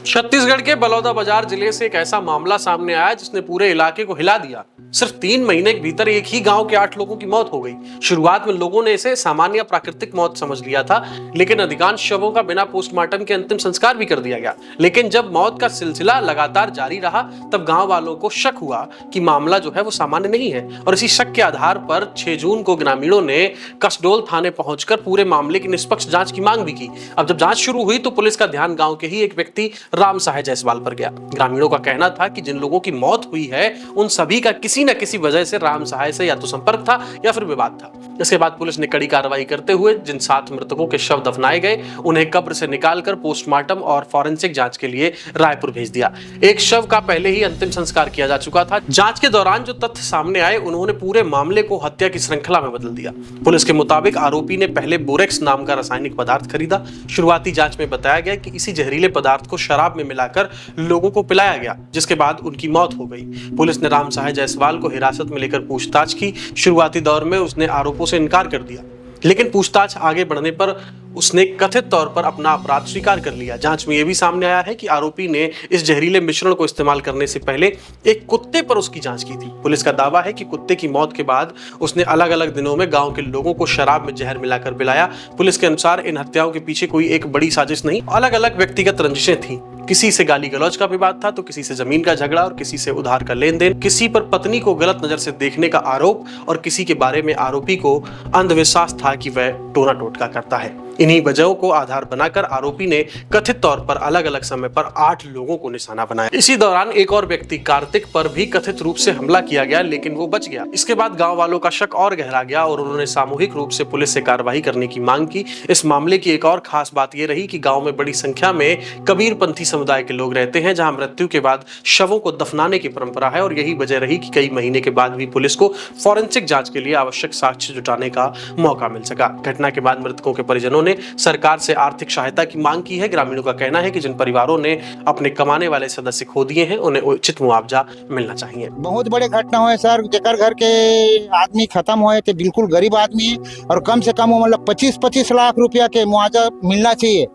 छत्तीसगढ़ के बलौदाबाजार जिले से एक ऐसा मामला सामने आया जिसने पूरे इलाके को हिला दिया। सिर्फ 3 महीने के भीतर एक ही गांव के 8 लोगों की मौत हो गई। शुरुआत में लोगों ने इसे सामान्य प्राकृतिक मौत समझ लिया था, लेकिन अधिकांश शवों का बिना पोस्टमार्टम के अंतिम संस्कार भी कर दिया गया। लेकिन जब मौत का सिलसिला लगातार जारी रहा, तब गांव वालों को शक हुआ कि मामला जो है वो सामान्य नहीं है, और इसी शक के आधार पर 6 जून को ग्रामीणों ने कसडोल थाने पहुंचकर पूरे मामले की निष्पक्ष जांच की मांग भी की। अब जब जांच शुरू हुई तो पुलिस का ध्यान गांव के ही एक व्यक्ति राम सहाय जायसवाल पर गया। ग्रामीणों का कहना था कि जिन लोगों की मौत हुई है उन सभी का किसी न किसी वजह से राम सहाय से या तो संपर्क था या फिर विवाद था। इसके बाद पुलिस ने कड़ी कार्रवाई करते हुए जिन 7 मृतकों के शव दफनाए गए उन्हें कब्र से निकालकर पोस्टमार्टम और फॉरेंसिक जांच के लिए रायपुर भेज दिया। एक शव का पहले ही अंतिम संस्कार किया जा चुका था। जांच के दौरान जो तथ्य सामने आए उन्होंने पूरे मामले को हत्या की श्रृंखला में बदल दिया। पुलिस के मुताबिक आरोपी ने पहले बोरेक्स नाम का रासायनिक पदार्थ खरीदा। शुरुआती जांच में बताया गया कि इसी जहरीले पदार्थ को शराब में मिलाकर लोगों को पिलाया गया, जिसके बाद उनकी मौत हो गई। पुलिस ने राम सहाय जायसवाल को हिरासत में लेकर पूछताछ की। शुरुआती दौर में उसने आरोपों से इनकार कर दिया, लेकिन पूछताछ आगे बढ़ने पर उसने कथित तौर पर अपना अपराध स्वीकार कर लिया। जांच में यह भी सामने आया है कि आरोपी ने इस जहरीले मिश्रण को इस्तेमाल करने से पहले एक कुत्ते पर उसकी जांच की थी। पुलिस का दावा है कि कुत्ते की मौत के बाद उसने अलग अलग दिनों में गांव के लोगों को शराब में जहर मिलाकर पिलाया। पुलिस के अनुसार इन हत्याओं के पीछे कोई एक बड़ी साजिश नहीं, अलग अलग व्यक्तिगत रंजिशें थी। किसी से गाली गलौज का विवाद था तो किसी से जमीन का झगड़ा और किसी से उधार का लेन देन, किसी पर पत्नी को गलत नजर से देखने का आरोप और किसी के बारे में आरोपी को अंधविश्वास था कि वह टोना टोटका करता है। इन्हीं वजहों को आधार बनाकर आरोपी ने कथित तौर पर अलग अलग समय पर 8 लोगों को निशाना बनाया। इसी दौरान एक और व्यक्ति कार्तिक पर भी कथित रूप से हमला किया गया, लेकिन वो बच गया। इसके बाद गांव वालों का शक और गहरा गया और उन्होंने सामूहिक रूप से पुलिस से कार्रवाई करने की मांग की। इस मामले की एक और खास बात यह रही कि गांव में बड़ी संख्या में कबीरपंथी समुदाय के लोग रहते हैं, जहां मृत्यु के बाद शवों को दफनाने की परंपरा है, और यही वजह रही कि कई महीने के बाद भी पुलिस को फॉरेंसिक जांच के लिए आवश्यक साक्ष्य जुटाने का मौका मिल सका। घटना के बाद मृतकों के परिजनों ने सरकार से आर्थिक सहायता की मांग की है। ग्रामीणों का कहना है कि जिन परिवारों ने अपने कमाने वाले सदस्य खो दिए हैं उन्हें उचित मुआवजा मिलना चाहिए। बहुत बड़े घटना हुए सर, जेकर घर के आदमी खत्म हुए थे, बिल्कुल गरीब आदमी है, और कम से कम मतलब 25-25 लाख रुपया के मुआवजा मिलना चाहिए।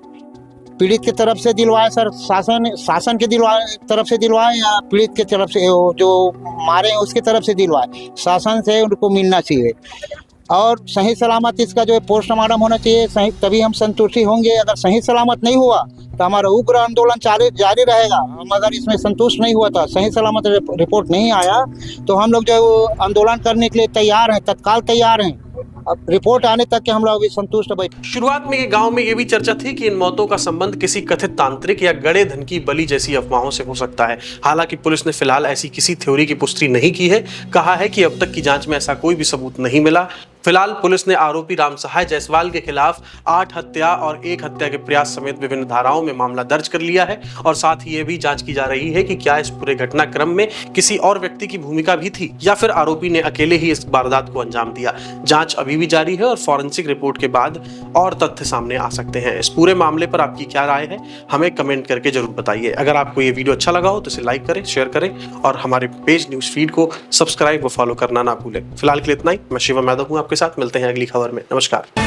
पीड़ित की तरफ से दिलवाए सर, शासन के तरफ से दिलवाए या पीड़ित के तरफ से जो मारे हैं उसकी तरफ से दिलवाए, शासन से उनको मिलना चाहिए। और सही सलामत इसका जो है पोस्टमार्टम होना चाहिए, सही, तभी हम संतुष्टि होंगे। अगर सही सलामत नहीं हुआ तो हमारा उग्र आंदोलन जारी रहेगा। हम अगर इसमें संतुष्ट नहीं हुआ था, सही सलामत रिपोर्ट नहीं आया, तो हम लोग जो आंदोलन करने के लिए तैयार हैं, तत्काल तैयार हैं। अब रिपोर्ट आने तक के हम लोग अभी संतुष्ट बैठे। शुरुआत में ये गांव में ये भी चर्चा थी कि इन मौतों का संबंध किसी कथित तांत्रिक या गड़े धन की बलि जैसी अफवाहों से हो सकता है। हालांकि पुलिस ने फिलहाल ऐसी किसी थ्योरी की पुष्टि नहीं की है। कहा है कि अब तक की जांच में ऐसा कोई भी सबूत नहीं मिला। फिलहाल पुलिस ने आरोपी राम सहाय जायसवाल के खिलाफ 8 हत्या और 1 हत्या के प्रयास समेत विभिन्न धाराओं में मामला दर्ज कर लिया है, और साथ ही ये भी जांच की जा रही है कि क्या इस पूरे घटनाक्रम में किसी और व्यक्ति की भूमिका भी थी या फिर आरोपी ने अकेले ही इस वारदात को अंजाम दिया। जांच अभी भी जारी है और फॉरेंसिक रिपोर्ट के बाद और तथ्य सामने आ सकते हैं। इस पूरे मामले पर आपकी क्या राय है, हमें कमेंट करके जरूर बताइए। अगर आपको ये वीडियो अच्छा लगा हो तो इसे लाइक करें, शेयर करें और हमारे पेज न्यूज फीड को सब्सक्राइब व फॉलो करना ना भूलें। फिलहाल के लिए इतना ही। मैं शिवम यादव हूँ आपके साथ। मिलते हैं अगली खबर में। नमस्कार।